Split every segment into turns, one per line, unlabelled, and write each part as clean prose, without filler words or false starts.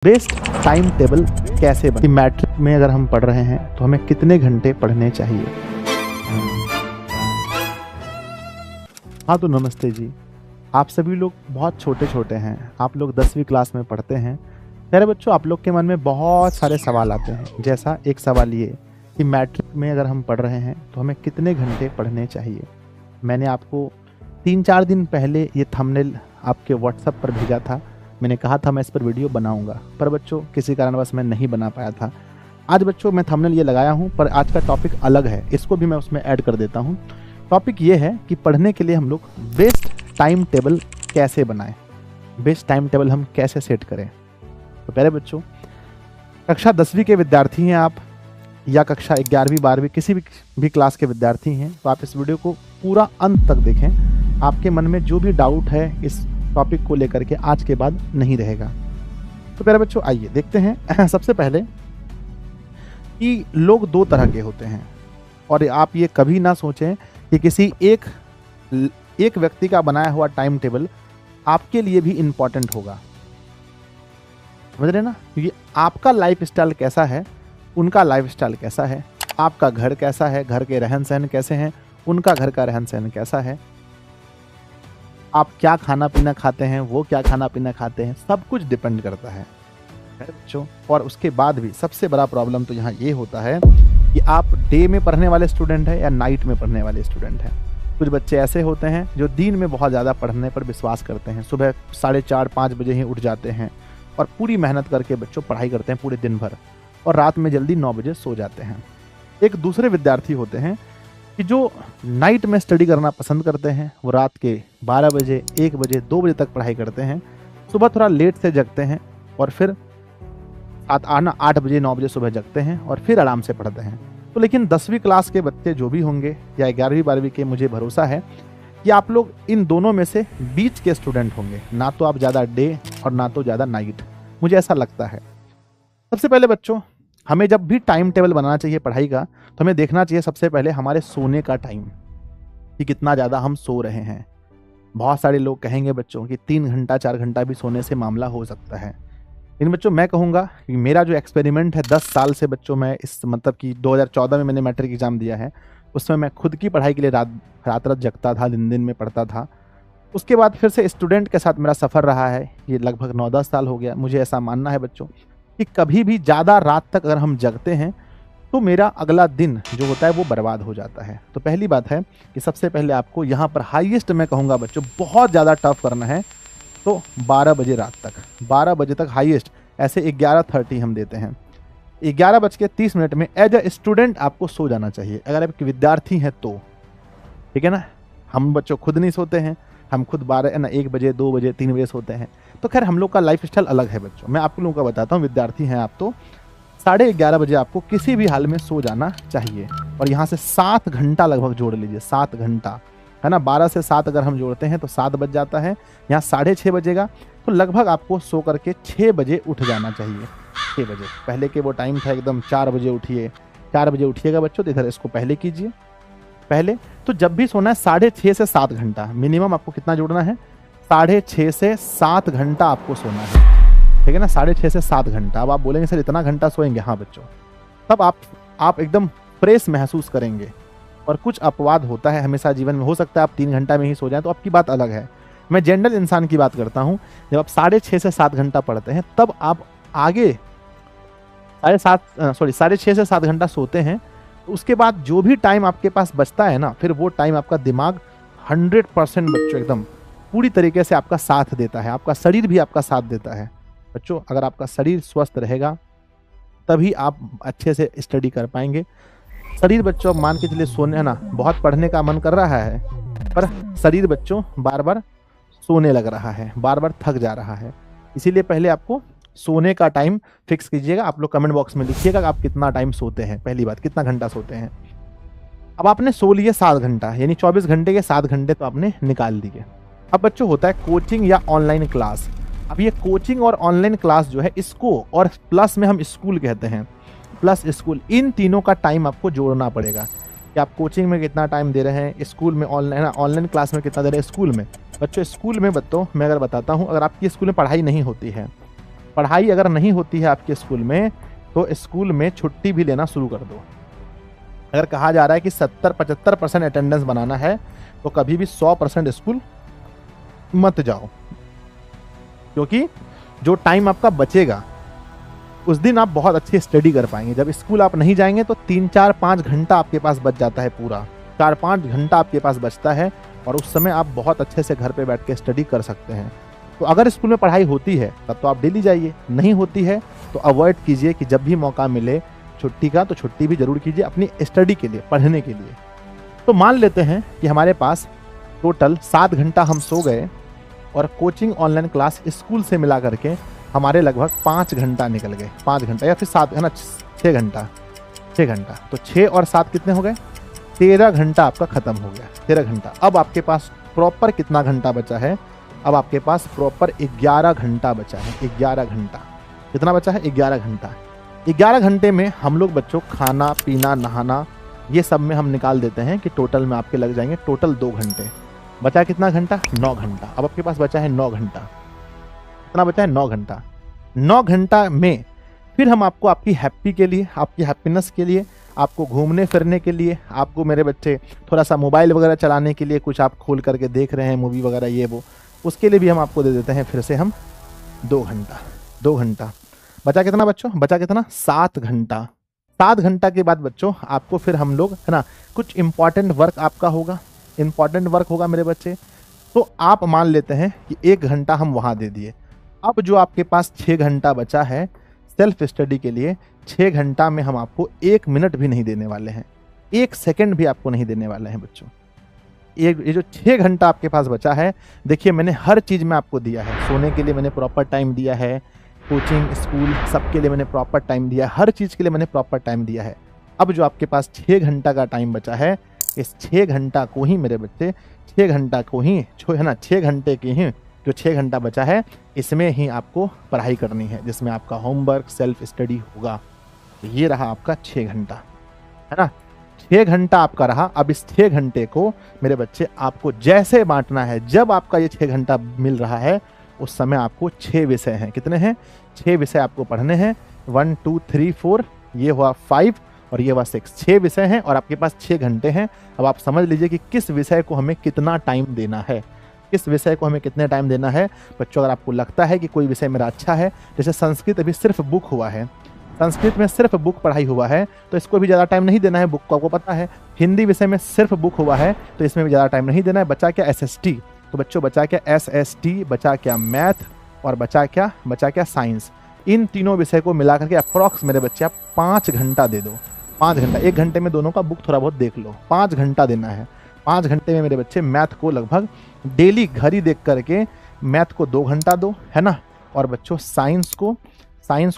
Best time table कैसे बने? Matric में अगर हम पढ़ रहे हैं तो हमें कितने घंटे पढ़ने चाहिए? हाँ तो नमस्ते जी। आप सभी लोग बहुत छोटे छोटे हैं, आप लोग 10वीं क्लास में पढ़ते हैं। प्यारे बच्चों, आप लोग के मन में बहुत सारे सवाल आते हैं। जैसा एक सवाल ये कि मैट्रिक में अगर हम पढ़ रहे हैं तो हमें कितने घंटे पढ़ने चाहिए। मैंने आपको 3-4 दिन पहले ये थंबनेल आपके व्हाट्सएप पर भेजा था। मैंने कहा था मैं इस पर वीडियो बनाऊंगा, पर बच्चों किसी कारणवश मैं नहीं बना पाया था। आज बच्चों मैं थंबनेल ये लगाया हूँ, पर आज का टॉपिक अलग है, इसको भी मैं उसमें ऐड कर देता हूँ। टॉपिक ये है कि पढ़ने के लिए हम लोग बेस्ट टाइम टेबल कैसे बनाएं, बेस्ट टाइम टेबल हम कैसे सेट करें। तो पहले बच्चों, कक्षा 10वीं के विद्यार्थी हैं आप, या कक्षा 11वीं 12वीं किसी भी क्लास के विद्यार्थी हैं, तो आप इस वीडियो को पूरा अंत तक देखें। आपके मन में जो भी डाउट है इस टॉपिक को लेकर के आज के बाद नहीं रहेगा। तो प्यारे बच्चों आइए देखते हैं। सबसे पहले कि लोग दो तरह के होते हैं, और आप ये कभी ना सोचें कि किसी एक व्यक्ति का बनाया हुआ टाइम टेबल आपके लिए भी इम्पोर्टेंट होगा। समझ रहे ना? क्योंकि आपका लाइफ स्टाइल कैसा है, उनका लाइफ स्टाइल कैसा है, आपका घर कैसा है, घर के रहन सहन कैसे हैं, उनका घर का रहन सहन कैसा है, आप क्या खाना पीना खाते हैं, वो क्या खाना पीना खाते हैं, सब कुछ डिपेंड करता है बच्चों। और उसके बाद भी सबसे बड़ा प्रॉब्लम तो यहाँ ये होता है कि आप डे में पढ़ने वाले स्टूडेंट हैं या नाइट में पढ़ने वाले स्टूडेंट हैं। कुछ बच्चे ऐसे होते हैं जो दिन में बहुत ज़्यादा पढ़ने पर विश्वास करते हैं, सुबह 4:30-5 बजे ही उठ जाते हैं और पूरी मेहनत करके बच्चों पढ़ाई करते हैं पूरे दिन भर, और रात में जल्दी 9 बजे सो जाते हैं। एक दूसरे विद्यार्थी होते हैं कि जो नाइट में स्टडी करना पसंद करते हैं, वो रात के 12 बजे 1 बजे 2 बजे तक पढ़ाई करते हैं, सुबह थोड़ा लेट से जगते हैं और फिर 8 बजे 9 बजे सुबह जगते हैं और फिर आराम से पढ़ते हैं। तो लेकिन 10वीं क्लास के बच्चे जो भी होंगे या 11वीं 12वीं के, मुझे भरोसा है कि आप लोग इन दोनों में से बीच के स्टूडेंट होंगे, ना तो आप ज़्यादा डे और ना तो ज़्यादा नाइट, मुझे ऐसा लगता है। सबसे पहले बच्चों, हमें जब भी टाइम टेबल बनाना चाहिए पढ़ाई का, तो हमें देखना चाहिए सबसे पहले हमारे सोने का टाइम, कि कितना ज़्यादा हम सो रहे हैं। बहुत सारे लोग कहेंगे बच्चों कि 3 घंटा 4 घंटा भी सोने से मामला हो सकता है। लेकिन बच्चों मैं कहूँगा कि मेरा जो एक्सपेरिमेंट है 10 साल से बच्चों, मैं इस मतलब कि 2014 में मैंने मैट्रिक एग्जाम दिया है, उसमें मैं खुद की पढ़ाई के लिए रात जगता था, दिन में पढ़ता था। उसके बाद फिर से स्टूडेंट के साथ मेरा सफ़र रहा है, ये लगभग 9-10 साल हो गया। मुझे ऐसा मानना है बच्चों कि कभी भी ज़्यादा रात तक अगर हम जगते हैं तो मेरा अगला दिन जो होता है वो बर्बाद हो जाता है। तो पहली बात है कि सबसे पहले आपको यहाँ पर हाईएस्ट मैं कहूँगा बच्चों, बहुत ज़्यादा टफ करना है तो 12 बजे रात तक, 12 बजे तक हाईएस्ट। ऐसे 11:30 हम देते हैं, 11:30 में एज अ स्टूडेंट आपको सो जाना चाहिए, अगर आप विद्यार्थी हैं तो। ठीक है ना? हम बच्चों खुद नहीं सोते हैं, हम खुद 1 बजे 2 बजे 3 बजे सोते हैं। तो खैर हम लोग का लाइफ स्टाइल अलग है बच्चों। मैं आप लोगों का बताता हूँ, विद्यार्थी हैं आप तो 11:30 बजे आपको किसी भी हाल में सो जाना चाहिए। और यहाँ से 7 घंटा लगभग जोड़ लीजिए, 7 घंटा है ना। 12 से 7 अगर हम जोड़ते हैं तो 7 बज जाता है, यहाँ 6:30 बजेगा, तो लगभग आपको सो करके 6 बजे उठ जाना चाहिए। 6 बजे पहले के वो टाइम था एकदम 4 बजे उठिए, 4 बजे उठिएगा बच्चों। तो इधर इसको पहले कीजिए, पहले तो जब भी सोना है 6:30 से 7 घंटा मिनिमम आपको कितना जोड़ना है, 6:30 से 7 घंटा आपको सोना है। ठीक है ना? 6:30 से 7 घंटा। अब आप बोलेंगे सर इतना घंटा सोएंगे? हाँ बच्चों, तब आप एकदम फ्रेश महसूस करेंगे। और कुछ अपवाद होता है हमेशा जीवन में, हो सकता है आप 3 घंटा में ही सो जाएं, तो आपकी बात अलग है। मैं जनरल इंसान की बात करता हूँ। जब आप 6:30 से 7 घंटा पढ़ते हैं, तब आप आगे 6:30 से 7 घंटा सोते हैं, तो उसके बाद जो भी टाइम आपके पास बचता है ना, फिर वो टाइम आपका दिमाग 100% बच्चों एकदम पूरी तरीके से आपका साथ देता है, आपका शरीर भी आपका साथ देता है बच्चों। अगर आपका शरीर स्वस्थ रहेगा तभी आप अच्छे से स्टडी कर पाएंगे। शरीर बच्चों मान के चलिए सोने है ना, बहुत पढ़ने का मन कर रहा है, पर शरीर बच्चों बार बार सोने लग रहा है, बार बार थक जा रहा है। इसीलिए पहले आपको सोने का टाइम फिक्स कीजिएगा। आप लोग कमेंट बॉक्स में लिखिएगा आप कितना टाइम सोते हैं। पहली बात, कितना घंटा सोते हैं। अब आपने सो लिए 7 घंटा, यानी 24 घंटे के 7 घंटे तो आपने निकाल दिए। अब बच्चों होता है कोचिंग या ऑनलाइन क्लास। अब ये कोचिंग और ऑनलाइन क्लास जो है, इसको और प्लस में हम स्कूल कहते हैं, प्लस स्कूल, इन तीनों का टाइम आपको जोड़ना पड़ेगा कि आप कोचिंग में कितना टाइम दे रहे हैं, स्कूल में ऑनलाइन क्लास में कितना दे रहे हैं। स्कूल में बच्चों, स्कूल में बच्चों मैं अगर बताता हूँ, अगर आपकी स्कूल में पढ़ाई नहीं होती है पढ़ाई अगर नहीं होती है आपके स्कूल में तो स्कूल में छुट्टी भी लेना शुरू कर दो। अगर कहा जा रहा है कि 70-75% अटेंडेंस बनाना है तो कभी भी 100% स्कूल मत जाओ, क्योंकि जो टाइम आपका बचेगा उस दिन आप बहुत अच्छी स्टडी कर पाएंगे। जब स्कूल आप नहीं जाएंगे तो 3-4-5 घंटा आपके पास बच जाता है, पूरा 4-5 घंटा आपके पास बचता है और उस समय आप बहुत अच्छे से घर पे बैठ के स्टडी कर सकते हैं। तो अगर स्कूल में पढ़ाई होती है तब तो आप डेली जाइए, नहीं होती है तो अवॉइड कीजिए कि जब भी मौका मिले छुट्टी का तो छुट्टी भी जरूर कीजिए अपनी स्टडी के लिए, पढ़ने के लिए। तो मान लेते हैं कि हमारे पास टोटल 7 घंटा हम सो गए और कोचिंग ऑनलाइन क्लास स्कूल से मिला करके हमारे लगभग 5 घंटा निकल गए, 5 घंटा या फिर 7 है ना, 6 घंटा, 6 घंटा। तो 6 और 7 कितने हो गए? 13 घंटा आपका खत्म हो गया, 13 घंटा। अब आपके पास प्रॉपर कितना घंटा बचा है? अब आपके पास प्रॉपर 11 घंटा बचा है, 11 घंटा। कितना बचा है? 11 घंटा। 11 घंटे में हम लोग बच्चों खाना पीना नहाना ये सब में हम निकाल देते हैं कि टोटल में आपके लग जाएंगे टोटल 2 घंटे। बचा कितना घंटा? 9 घंटा। अब आपके पास बचा है 9 घंटा। कितना बचा है? 9 घंटा। 9 घंटा में फिर हम आपको आपकी हैप्पी के लिए, आपकी हैप्पीनेस के लिए, आपको घूमने फिरने के लिए, आपको मेरे बच्चे थोड़ा सा मोबाइल वगैरह चलाने के लिए, कुछ आप खोल करके देख रहे हैं मूवी वगैरह ये वो, उसके लिए भी हम आपको दे देते हैं फिर से हम 2 घंटा। 2 घंटा बचा कितना बच्चों? बचा कितना? 7 घंटा। 7 घंटा के बाद बच्चों आपको फिर हम लोग है ना कुछ इंपॉर्टेंट वर्क आपका होगा, इंपॉर्टेंट वर्क होगा मेरे बच्चे। तो आप मान लेते हैं कि 1 घंटा हम वहाँ दे दिए। अब जो आपके पास 6 घंटा बचा है सेल्फ स्टडी के लिए, 6 घंटा में हम आपको 1 मिनट भी नहीं देने वाले हैं, 1 सेकंड भी आपको नहीं देने वाले हैं बच्चों। ये जो 6 घंटा आपके पास बचा है, देखिए मैंने हर चीज़ में आपको दिया है। सोने के लिए मैंने प्रॉपर टाइम दिया है, कोचिंग स्कूल सबके लिए मैंने प्रॉपर टाइम दिया है, हर चीज़ के लिए मैंने प्रॉपर टाइम दिया है। अब जो आपके पास 6 घंटा का टाइम बचा है, इस 6 घंटा को ही मेरे बच्चे, 6 घंटा को ही है ना, 6 घंटे की ही जो 6 घंटा बचा है इसमें ही आपको पढ़ाई करनी है, जिसमें आपका होमवर्क सेल्फ स्टडी होगा। तो ये रहा आपका 6 घंटा, है ना, 6 घंटा आपका रहा। अब इस 6 घंटे को मेरे बच्चे आपको जैसे बांटना है, जब आपका ये 6 घंटा मिल रहा है उस समय आपको 6 विषय हैं। कितने हैं? 6 विषय आपको पढ़ने हैं। 1 2 3 4, ये हुआ 5 और ये हुआ 6, 6 विषय हैं और आपके पास 6 घंटे हैं। अब आप समझ लीजिए कि किस विषय को हमें कितना टाइम देना है, किस विषय को हमें कितने टाइम देना है। बच्चों अगर आपको लगता है कि कोई विषय मेरा अच्छा है, जैसे संस्कृत अभी सिर्फ बुक हुआ है, संस्कृत में सिर्फ बुक पढ़ाई हुआ है तो इसको भी ज़्यादा टाइम नहीं देना है, बुक को आपको पता है। हिंदी विषय में सिर्फ बुक हुआ है तो इसमें भी ज़्यादा टाइम नहीं देना है। बचा क्या? SST। तो बच्चों बचा क्या? SST, बचा क्या? मैथ, और बचा क्या? बचा क्या? साइंस। इन तीनों विषय को मिला करके अप्रॉक्स मेरे बच्चे आप 5 घंटा दे दो। 5 घंटा, 1 घंटे में दोनों का बुक थोड़ा बहुत देख लो, 5 घंटा देना है। 5 घंटे में मेरे बच्चे मैथ को लगभग डेली घड़ी देख करके मैथ को 2 घंटा दो, है ना। और बच्चों साइंस को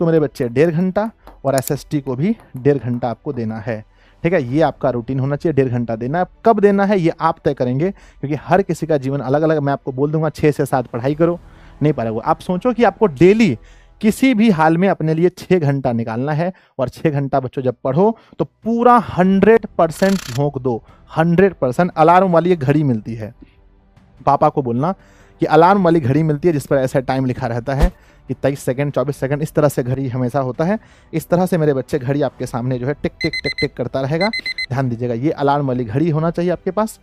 मेरे बच्चे 1.5 घंटा और SST को भी 1.5 घंटा आपको देना है। ठीक है, ये आपका रूटीन होना चाहिए, 1.5 घंटा देना है। कब देना है ये आप तय करेंगे, क्योंकि हर किसी का जीवन अलग अलग। मैं आपको बोल दूंगा 6 से 7 पढ़ाई करो, नहीं पाएगा। आप सोचो कि आपको डेली किसी भी हाल में अपने लिए 6 घंटा निकालना है और 6 घंटा बच्चों जब पढ़ो तो पूरा 100% झोंक दो, 100%। अलार्म वाली एक घड़ी मिलती है, पापा को बोलना कि अलार्म वाली घड़ी मिलती है जिस पर ऐसा टाइम लिखा रहता है कि 23 सेकंड 24 सेकंड, इस तरह से घड़ी हमेशा होता है। इस तरह से मेरे बच्चे घड़ी आपके सामने जो है टिक टिक टिक टिक करता रहेगा। ध्यान दीजिएगा, ये अलार्म वाली घड़ी होना चाहिए आपके पास,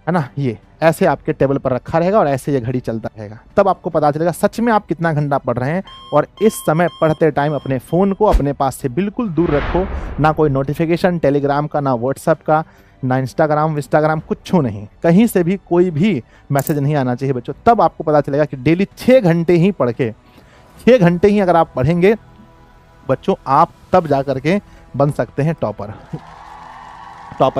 है ना। ये ऐसे आपके टेबल पर रखा रहेगा और ऐसे ये घड़ी चलता रहेगा, तब आपको पता चलेगा सच में आप कितना घंटा पढ़ रहे हैं। और इस समय पढ़ते टाइम अपने फ़ोन को अपने पास से बिल्कुल दूर रखो, ना कोई नोटिफिकेशन टेलीग्राम का, ना व्हाट्सएप का, ना इंस्टाग्राम, कुछ नहीं, कहीं से भी कोई भी मैसेज नहीं आना चाहिए बच्चों। तब आपको पता चलेगा कि डेली 6 घंटे ही पढ़ के, 6 घंटे ही अगर आप पढ़ेंगे बच्चों, आप तब जा करके बन सकते हैं टॉपर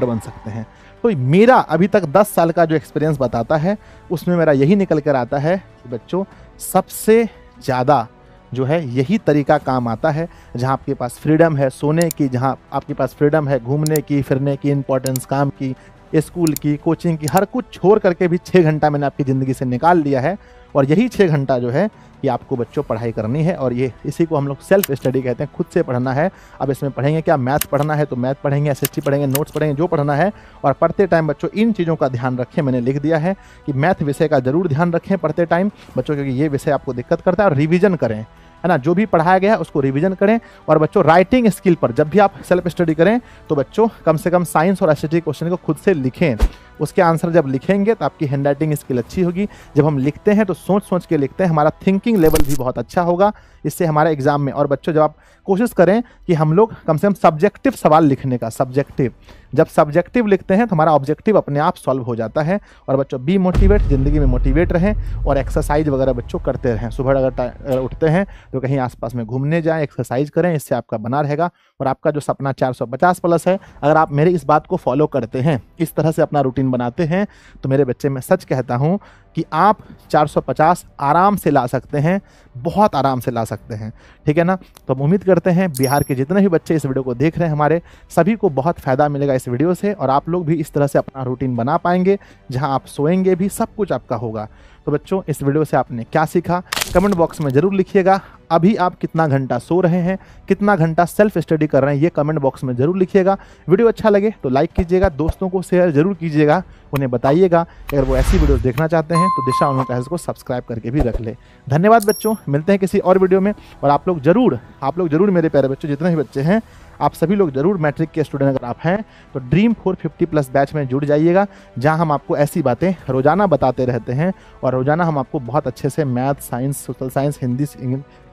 बन सकते हैं। तो मेरा अभी तक 10 साल का जो एक्सपीरियंस बताता है उसमें मेरा यही निकल कर आता है कि बच्चों सबसे ज़्यादा जो है यही तरीका काम आता है जहाँ आपके पास फ्रीडम है सोने की, जहाँ आपके पास फ्रीडम है घूमने की, फिरने की, इंपॉर्टेंस काम की, स्कूल की, कोचिंग की, हर कुछ छोड़ करके भी 6 घंटा मैंने आपकी ज़िंदगी से निकाल लिया है। और यही 6 घंटा जो है कि आपको बच्चों पढ़ाई करनी है। और ये इसी को हम लोग सेल्फ स्टडी कहते हैं, खुद से पढ़ना है। अब इसमें पढ़ेंगे क्या? मैथ पढ़ना है तो मैथ पढ़ेंगे, SST पढ़ेंगे, नोट्स पढ़ेंगे, जो पढ़ना है। और पढ़ते टाइम बच्चों इन चीज़ों का ध्यान रखें, मैंने लिख दिया है कि मैथ विषय का जरूर ध्यान रखें पढ़ते टाइम बच्चों, क्योंकि ये विषय आपको दिक्कत करता है। और रिवीजन करें, है ना। जो भी पढ़ाया गया है उसको रिवीजन करें। और बच्चों राइटिंग स्किल पर जब भी आप सेल्फ स्टडी करें तो बच्चों कम से कम साइंस और एसटीटी क्वेश्चन को खुद से लिखें। उसके आंसर जब लिखेंगे तो आपकी हैंड राइटिंग स्किल अच्छी होगी। जब हम लिखते हैं तो सोच सोच के लिखते हैं, हमारा थिंकिंग लेवल भी बहुत अच्छा होगा इससे हमारे एग्जाम में। और बच्चों जब आप कोशिश करें कि हम लोग कम से कम सब्जेक्टिव सवाल लिखने का, सब्जेक्टिव, जब सब्जेक्टिव लिखते हैं तो हमारा ऑब्जेक्टिव अपने आप सॉल्व हो जाता है। और बच्चों बी मोटिवेट, ज़िंदगी में मोटिवेट रहें और एक्सरसाइज वगैरह बच्चों करते रहें। सुबह अगर उठते हैं तो कहीं आसपास में घूमने जाएं, एक्सरसाइज करें, इससे आपका बना रहेगा। और आपका जो सपना 450 प्लस है, अगर आप मेरे इस बात को फॉलो करते हैं, इस तरह से अपना रूटीन बनाते हैं, तो मेरे बच्चे मैं सच कहता हूँ कि आप 450 आराम से ला सकते हैं, बहुत आराम से ला सकते हैं। ठीक है ना। तो हम उम्मीद करते हैं बिहार के जितने भी बच्चे इस वीडियो को देख रहे हैं हमारे, सभी को बहुत फ़ायदा मिलेगा इस वीडियो से। और आप लोग भी इस तरह से अपना रूटीन बना पाएंगे जहां आप सोएंगे भी, सब कुछ आपका होगा। तो बच्चों इस वीडियो से आपने क्या सीखा कमेंट बॉक्स में ज़रूर लिखिएगा। अभी आप कितना घंटा सो रहे हैं, कितना घंटा सेल्फ स्टडी कर रहे हैं, ये कमेंट बॉक्स में ज़रूर लिखिएगा। वीडियो अच्छा लगे तो लाइक कीजिएगा, दोस्तों को शेयर जरूर कीजिएगा, उन्हें बताइएगा अगर वो ऐसी वीडियोस देखना चाहते हैं तो दिशा ऑनलाइन क्लासेस को सब्सक्राइब करके भी रख ले। धन्यवाद बच्चों, मिलते हैं किसी और वीडियो में। और आप लोग जरूर मेरे प्यारे बच्चों, जितने भी बच्चे हैं आप सभी लोग जरूर मैट्रिक के स्टूडेंट अगर आप हैं तो ड्रीम 450 प्लस बैच में जुड़ जाइएगा, जहां हम आपको ऐसी बातें रोजाना बताते रहते हैं। और रोजाना हम आपको बहुत अच्छे से math, science, social science, Hindi,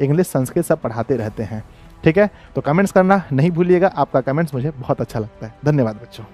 English, Sanskrit सब पढ़ाते रहते हैं। ठीक है, तो कमेंट्स करना नहीं भूलिएगा, आपका कमेंट्स मुझे बहुत अच्छा लगता है। धन्यवाद बच्चों।